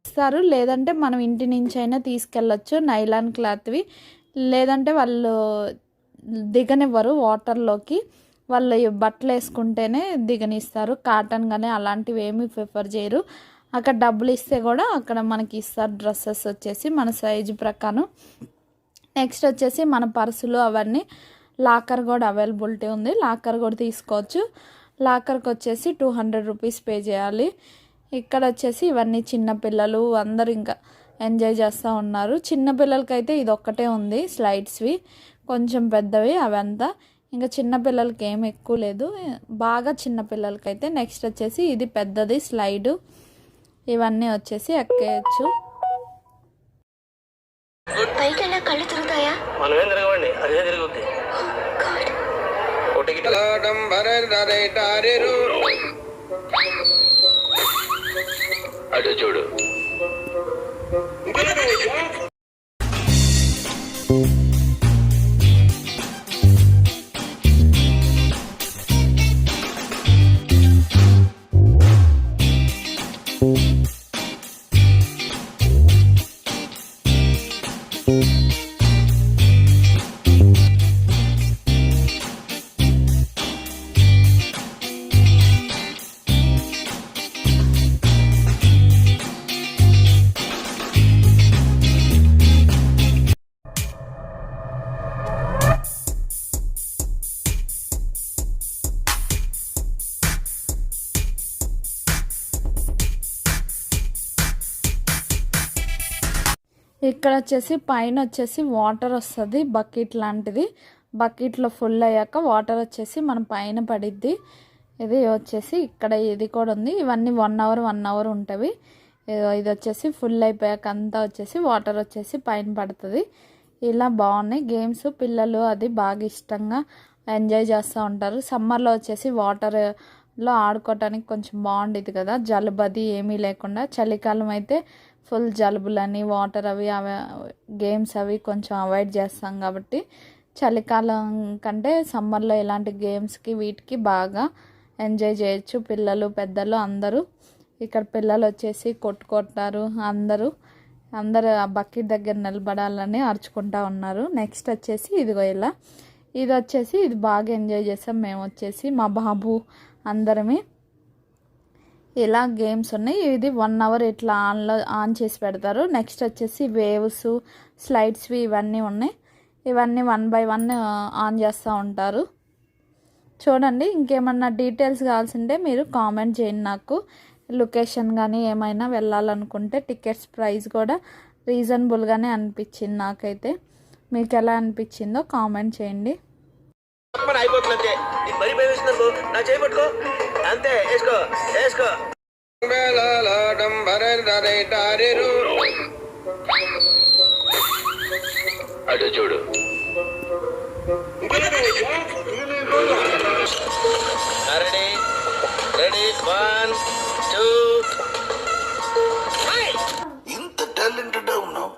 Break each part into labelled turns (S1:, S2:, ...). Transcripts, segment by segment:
S1: ఇస్తారు, లేదంటే మనం ఇంటి నుంచి అయినా తీసుకెళ్ళచ్చు నైలాన్ క్లాత్వి. లేదంటే వాళ్ళు దిగనివ్వరు వాటర్లోకి, వాళ్ళు బట్టలు వేసుకుంటేనే దిగనిస్తారు. కాటన్ కానీ అలాంటివి ఏమీ ప్రిఫర్ చేయరు. అక్కడ డబ్బులు ఇస్తే కూడా అక్కడ మనకి ఇస్తారు డ్రెస్సెస్ వచ్చేసి మన సైజు ప్రకారం. నెక్స్ట్ వచ్చేసి మన పర్సులు అవన్నీ లాకర్ కూడా అవైలబిలిటీ ఉంది, లాకర్ కూడా తీసుకోవచ్చు. లాకర్కి వచ్చేసి 200 రూపీస్ పే చేయాలి. ఇక్కడ వచ్చేసి ఇవన్నీ చిన్నపిల్లలు అందరూ ఇంకా ఎంజాయ్ చేస్తూ ఉన్నారు. చిన్నపిల్లలకైతే ఇది ఒక్కటే ఉంది స్లైడ్స్వి, కొంచెం పెద్దవి అవంతా. ఇంకా చిన్నపిల్లలకి ఏం ఎక్కువ లేదు, బాగా చిన్నపిల్లలకైతే. నెక్స్ట్ వచ్చేసి ఇది పెద్దది స్లైడు, ఇవన్నీ వచ్చేసి ఎక్కేయచ్చు.
S2: కళ్ళు తిరుగుతాయా?
S3: అటు చూడు.
S1: ఇక్కడ వచ్చేసి పైన వచ్చేసి వాటర్ వస్తుంది, బకెట్ లాంటిది. బకెట్లో ఫుల్ అయ్యాక వాటర్ వచ్చేసి మన పైన పడిద్ది. ఇది వచ్చేసి ఇక్కడ ఇది కూడా ఉంది. ఇవన్నీ 1 అవర్ ఉంటాయి. ఇది వచ్చేసి ఫుల్ అయిపోయాక అంతా వచ్చేసి వాటర్ వచ్చేసి పైన పడుతుంది. ఇలా బాగున్నాయి గేమ్స్. పిల్లలు అది బాగా ఇష్టంగా ఎంజాయ్ చేస్తూ ఉంటారు. సమ్మర్లో వచ్చేసి వాటర్లో ఆడుకోవటానికి కొంచెం బాగుండేది కదా, జలుబు అది ఏమీ లేకుండా. చలికాలం అయితే ఫుల్ జలుబులని వాటర్ అవి గేమ్స్ అవి కొంచెం అవాయిడ్ చేస్తాం కాబట్టి చలికాలం కంటే సమ్మర్లో ఇలాంటి గేమ్స్కి వీటికి బాగా ఎంజాయ్ చేయొచ్చు పిల్లలు పెద్దలు అందరూ. ఇక్కడ పిల్లలు వచ్చేసి కొట్టుకుంటారు, అందరూ ఆ బకెట్ దగ్గర నిలబడాలని అరుచుకుంటా ఉన్నారు. నెక్స్ట్ వచ్చేసి ఇదిగో ఇలా ఇది వచ్చేసి ఇది బాగా ఎంజాయ్ చేసాం మేము వచ్చేసి మా బాబు అందరమే. ఇలా గేమ్స్ ఉన్నాయి. ఇది 1 అవర్ ఇట్లా ఆన్ చేసి పెడతారు. నెక్స్ట్ వచ్చేసి వేవ్స్ స్లైడ్స్వి ఇవన్నీ ఉన్నాయి. ఇవన్నీ 1 by 1 ఆన్ చేస్తూ ఉంటారు. చూడండి, ఇంకేమన్నా డీటెయిల్స్ కావాల్సింటే మీరు కామెంట్ చేయండి నాకు. లొకేషన్ కానీ ఏమైనా వెళ్ళాలనుకుంటే టికెట్స్ ప్రైస్ కూడా రీజనబుల్గానే అనిపించింది నాకైతే. మీకు ఎలా అనిపించిందో కామెంట్ చేయండి.
S3: అయిపోతుంది మరి భయవేస్తున్నారు నా చేపట్టుకో అంతే వేసుకో వేసుకో అటు చూడు. రెడీ రెడీ 1 2
S4: ఇంత టాలెంటెడ్ ఉన్నావు.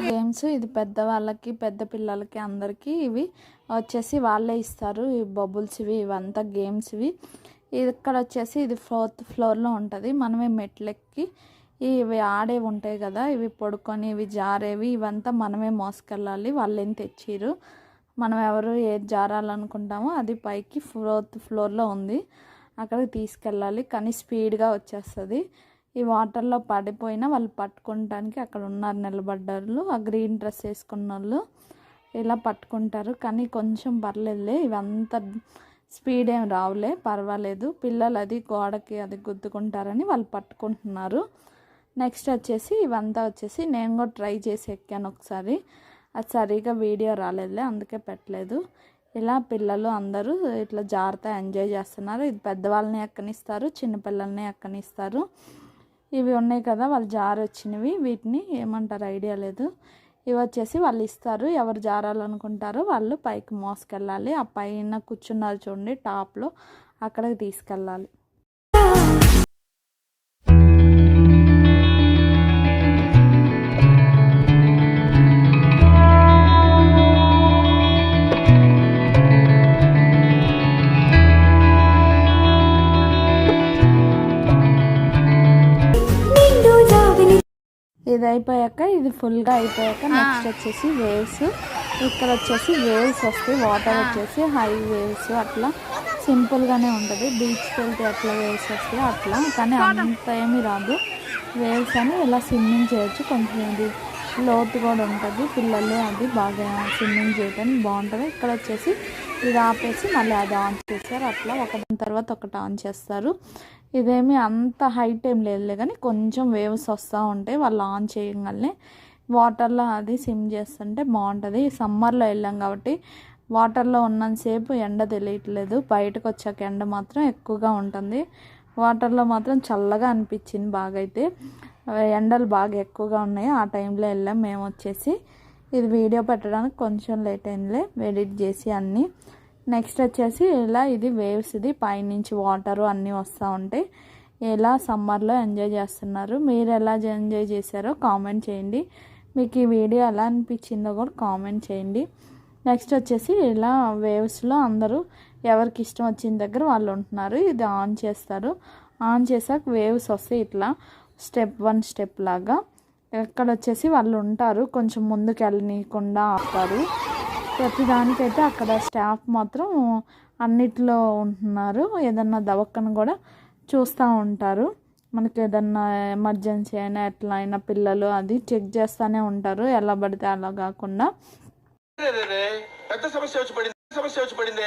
S1: గేమ్స్ ఇది పెద్దవాళ్ళకి పెద్ద పిల్లలకి అందరికీ ఇవి వచ్చేసి వాళ్ళే ఇస్తారు. ఈ బబుల్స్ ఇవంతా గేమ్స్ ఇక్కడ వచ్చేసి ఇది 4th ఫ్లోర్లో ఉంటుంది. మనమే మెట్లెక్కి ఇవి ఆడేవి ఉంటాయి కదా, ఇవి పడుకొని ఇవి జారేవి ఇవంతా మనమే మోసుకెళ్ళాలి. వాళ్ళు ఏం తెచ్చిరు, మనం ఎవరు ఏది జారాలనుకుంటామో అది పైకి 4th ఫ్లోర్లో ఉంది, అక్కడికి తీసుకెళ్ళాలి. కానీ స్పీడ్గా వచ్చేస్తుంది. ఈ వాటర్లో పడిపోయినా వాళ్ళు పట్టుకోవటానికి అక్కడ ఉన్నారు నిలబడ్డారు. ఆ గ్రీన్ డ్రెస్ వేసుకున్న వాళ్ళు ఇలా పట్టుకుంటారు. కానీ కొంచెం పర్లేదులే, ఇవంతా స్పీడ్ ఏం రావులే, పర్వాలేదు. పిల్లలు అది గోడకి అది గుద్దుకుంటారని వాళ్ళు పట్టుకుంటున్నారు. నెక్స్ట్ వచ్చేసి ఇవంతా వచ్చేసి నేను కూడా ట్రై చేసి ఎక్కాను ఒకసారి, అది సరిగా వీడియో రాలేదులే అందుకే పెట్టలేదు. ఇలా పిల్లలు అందరూ ఇట్లా జాగ్రత్త ఎంజాయ్ చేస్తున్నారు. ఇది పెద్దవాళ్ళని ఎక్కనిస్తారు, చిన్నపిల్లల్ని ఎక్కనిస్తారు. ఇవి ఉన్నాయి కదా వాళ్ళు వచ్చినవి, వీటిని ఏమంటారు ఐడియా లేదు. ఇవి వచ్చేసి వాళ్ళు ఇస్తారు, ఎవరు జారాలనుకుంటారో వాళ్ళు పైకి మోసుకెళ్ళాలి. ఆ పైన కూర్చున్నారు చూడండి టాప్లో, అక్కడికి తీసుకెళ్ళాలి. ఇది అయిపోయాక, ఇది ఫుల్గా అయిపోయాక నెక్స్ట్ వచ్చేసి వేవ్స్. ఇక్కడ వచ్చేసి వేవ్స్ వస్తాయి, వాటర్ వచ్చేసి హై వేవ్స్, అట్లా సింపుల్గానే ఉంటుంది. బీచ్కి వెళ్తే ఎట్లా వేవ్స్ వస్తాయి అట్లా, కానీ అంత ఏమీ రాదు. వేవ్స్ అని ఇలా స్విమ్మింగ్ చేయొచ్చు. కొంచెం ఇది లోతు కూడా ఉంటుంది, పిల్లలు అది బాగా స్విమ్మింగ్ చేయడానికి బాగుంటుంది. ఇక్కడ వచ్చేసి ఇది ఆపేసి మళ్ళీ అది ఆన్ చేస్తారు, అట్లా ఒకదాని తర్వాత ఒకటి ఆన్ చేస్తారు. ఇదేమి అంత హైట్ ఏం లేదులే, కానీ కొంచెం వేవ్స్ వస్తూ ఉంటాయి. వాళ్ళు ఆన్ చేయగానే వాటర్లో అది స్విమ్ చేస్తుంటే బాగుంటుంది. సమ్మర్లో వెళ్ళాం కాబట్టి వాటర్లో ఉన్నంతసేపు ఎండ తెలియట్లేదు, బయటకు వచ్చాక ఎండ మాత్రం ఎక్కువగా ఉంటుంది. వాటర్లో మాత్రం చల్లగా అనిపించింది బాగా. అయితే ఎండలు బాగా ఎక్కువగా ఉన్నాయి, ఆ టైంలో వెళ్ళాం మేము. వచ్చేసి ఇది వీడియో పెట్టడానికి కొంచెం లేట్ అయిందిలే, ఎడిట్ చేసి అన్నీ. నెక్స్ట్ వచ్చేసి ఇలా ఇది వేవ్స్, ఇది పైనుంచి వాటరు అన్నీ వస్తూ ఉంటాయి. ఎలా సమ్మర్లో ఎంజాయ్ చేస్తున్నారు, మీరు ఎలా ఎంజాయ్ చేశారో కామెంట్ చేయండి. మీకు ఈ వీడియో ఎలా అనిపించిందో కూడా కామెంట్ చేయండి. నెక్స్ట్ వచ్చేసి ఇలా వేవ్స్లో అందరూ ఎవరికి ఇష్టం వచ్చిన దగ్గర వాళ్ళు ఉంటున్నారు. ఇది ఆన్ చేస్తారు, ఆన్ చేసాక వేవ్స్ వస్తాయి ఇట్లా స్టెప్ 1 స్టెప్ లాగా. ఎక్కడ వచ్చేసి వాళ్ళు ఉంటారు, కొంచెం ముందుకు వెళ్ళనీయకుండా ఆపుతారు. ప్రతిదానికైతే అక్కడ స్టాఫ్ మాత్రం అన్నిట్లో ఉంటున్నారు. ఏదన్నా దవక్కను కూడా చూస్తూ ఉంటారు. మనకి ఏదన్నా ఎమర్జెన్సీ అయినా ఎట్లా అయినా పిల్లలు అది చెక్ చేస్తూనే ఉంటారు, ఎలా పడితే అలా కాకుండా.
S3: పెద్ద సమస్య వచ్చి పడింది.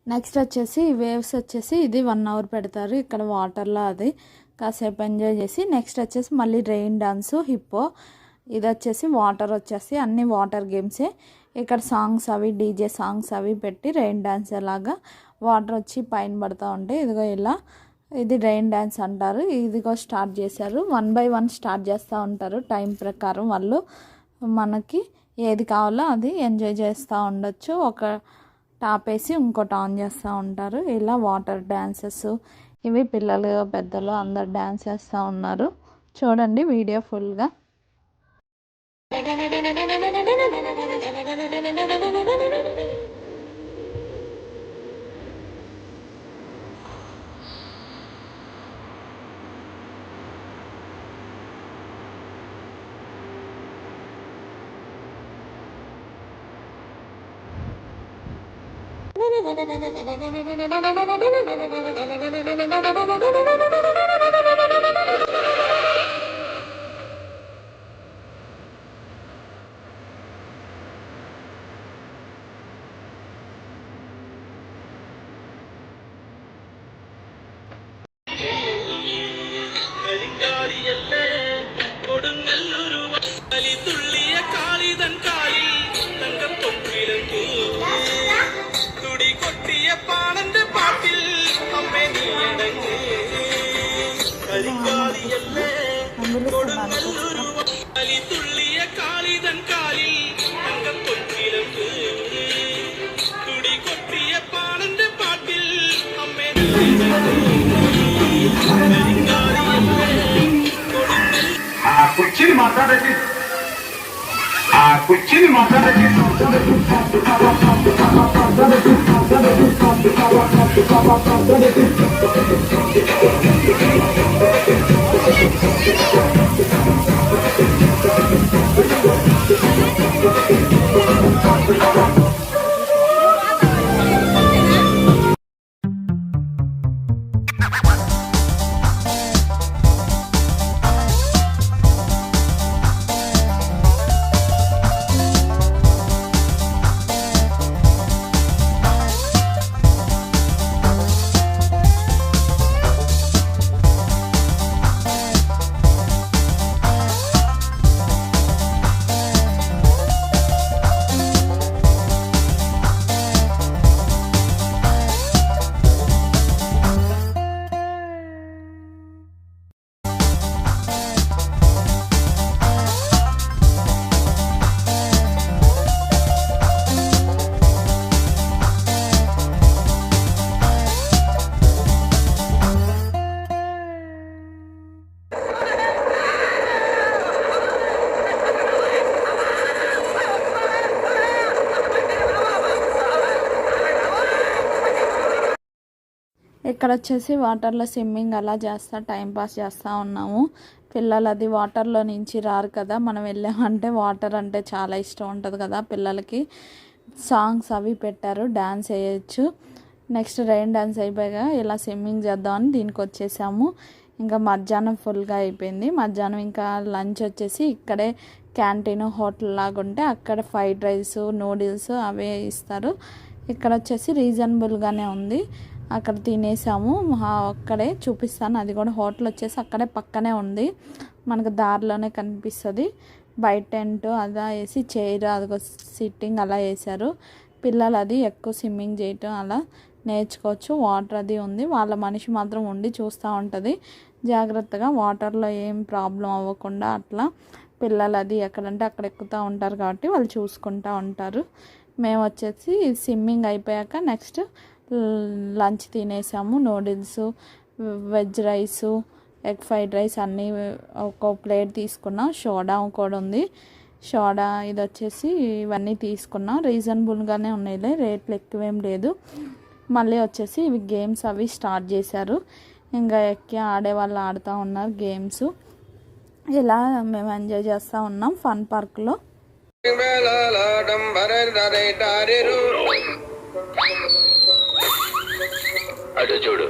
S1: నెక్స్ట్ వచ్చేసి వేవ్స్ వచ్చేసి ఇది 1 అవర్ పెడతారు ఇక్కడ వాటర్లో. అది కాసేపు ఎంజాయ్ చేసి నెక్స్ట్ వచ్చేసి మళ్ళీ రెయిన్ డాన్సు హిప్పో, ఇది వచ్చేసి వాటర్ వచ్చేసి అన్ని వాటర్ గేమ్సే. ఇక్కడ సాంగ్స్ అవి డీజే సాంగ్స్ అవి పెట్టి రెయిన్ డాన్స్ లాగా వాటర్ వచ్చి పైన పడుతూ ఉంటాయి. ఇదిగో ఇలా ఇది రెయిన్ డాన్స్ అంటారు. ఇదిగో స్టార్ట్ చేశారు, 1 by 1 స్టార్ట్ చేస్తూ ఉంటారు టైం ప్రకారం. వాళ్ళు మనకి ఏది కావాలో అది ఎంజాయ్ చేస్తూ ఉండొచ్చు. ఒక టాప్ వేసి ఇంకోటి ఆన్ చేస్తూ ఉంటారు. ఇలా వాటర్ డ్యాన్సెస్ ఇవి పిల్లలు పెద్దలు అందరు డ్యాన్స్ చేస్తూ ఉన్నారు. చూడండి వీడియో ఫుల్గా.
S5: కుర్చీని మాట్లాడండి, ఆ కుర్చీని మాట్లాడండి.
S1: ఇక్కడ వచ్చేసి వాటర్లో స్విమ్మింగ్ అలా చేస్తా టైంపాస్ చేస్తూ ఉన్నాము. పిల్లలు అది వాటర్లో నుంచి రారు కదా, మనం వెళ్ళామంటే వాటర్ అంటే చాలా ఇష్టం ఉంటుంది కదా పిల్లలకి. సాంగ్స్ అవి పెట్టారు, డ్యాన్స్ వేయచ్చు. నెక్స్ట్ రెయిన్ డ్యాన్స్ అయిపోయాక ఇలా స్విమ్మింగ్ చేద్దామని దీనికి వచ్చేసాము. ఇంకా మధ్యాహ్నం ఫుల్గా అయిపోయింది. మధ్యాహ్నం ఇంకా లంచ్ వచ్చేసి ఇక్కడే క్యాంటీన్ హోటల్ లాగా ఉంటే అక్కడ ఫ్రైడ్ రైస్ నూడిల్స్ అవే ఇస్తారు. ఇక్కడ వచ్చేసి రీజనబుల్గానే ఉంది, అక్కడ తినేసాము. అక్కడే చూపిస్తాను, అది కూడా హోటల్ వచ్చేసి అక్కడే పక్కనే ఉంది, మనకు దారిలోనే కనిపిస్తుంది. బయట టెంట్ అలా వేసి చైర్ అదిగో సిట్టింగ్ అలా వేసారు. పిల్లలు అది ఎక్కువ స్విమ్మింగ్ చేయటం అలా నేర్చుకోవచ్చు. వాటర్ అది ఉంది, వాళ్ళ మనిషి మాత్రం ఉండి చూస్తూ ఉంటుంది జాగ్రత్తగా, వాటర్లో ఏం ప్రాబ్లం అవ్వకుండా. అట్లా పిల్లలు అది ఎక్కడంటే అక్కడ ఎక్కుతూ ఉంటారు కాబట్టి వాళ్ళు చూసుకుంటూ ఉంటారు. మేము వచ్చేసి స్విమ్మింగ్ అయిపోయాక నెక్స్ట్ లంచ్ తినేసాము. Noodles, veg rice, egg fried rice అన్నీ ఒక ప్లేట్ తీసుకున్నాం. సోడా కూడా ఉంది, సోడా ఇది వచ్చేసి ఇవన్నీ తీసుకున్నాం. రీజనబుల్గానే ఉన్నాయిలే, రేట్లు ఎక్కువేం లేదు. మళ్ళీ వచ్చేసి ఇవి గేమ్స్ అవి స్టార్ట్ చేశారు. ఇంకా ఎక్కి ఆడేవాళ్ళు ఆడుతూ ఉన్నారు గేమ్స్. ఇలా మేము ఎంజాయ్ చేస్తూ ఉన్నాం ఫన్ పార్క్లో.
S3: అటు చూడు.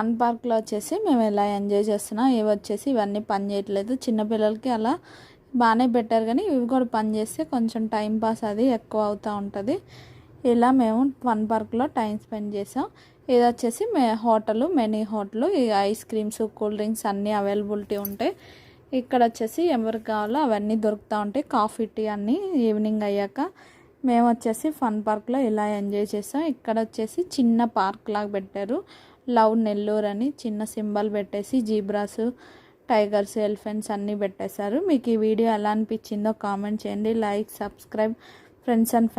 S1: ఫన్ పార్క్లో వచ్చేసి మేము ఎలా ఎంజాయ్ చేస్తున్నాం, ఇవి వచ్చేసి ఇవన్నీ పని చేయట్లేదు. చిన్నపిల్లలకి అలా బాగానే పెట్టారు, కానీ ఇవి కూడా పని చేస్తే కొంచెం టైం పాస్ అది ఎక్కువ అవుతూ ఉంటుంది. ఇలా మేము ఫన్ పార్క్లో టైం స్పెండ్ చేసాం. ఇది వచ్చేసి హోటలు, మినీ హోటలు. ఈ ఐస్ క్రీమ్స్, కూల్ డ్రింక్స్ అన్నీ అవైలబిలిటీ ఉంటాయి. ఇక్కడ వచ్చేసి ఎవరికి కావాలో అవన్నీ దొరుకుతూ ఉంటాయి. కాఫీ, టీ అన్నీ ఈవినింగ్ అయ్యాక. మేము వచ్చేసి ఫన్ పార్క్లో ఇలా ఎంజాయ్ చేసాం. ఇక్కడ వచ్చేసి చిన్న పార్క్ లాగా పెట్టారు, లవ్ నెల్లూరు అని చిన్న సింబల్ పెట్టేసి జీబ్రాస్, టైగర్స్, ఎలిఫెంట్స్ అన్నీ పెట్టేశారు. మీకు ఈ వీడియో ఎలా అనిపించిందో కామెంట్ చేయండి. Like, subscribe, friends and family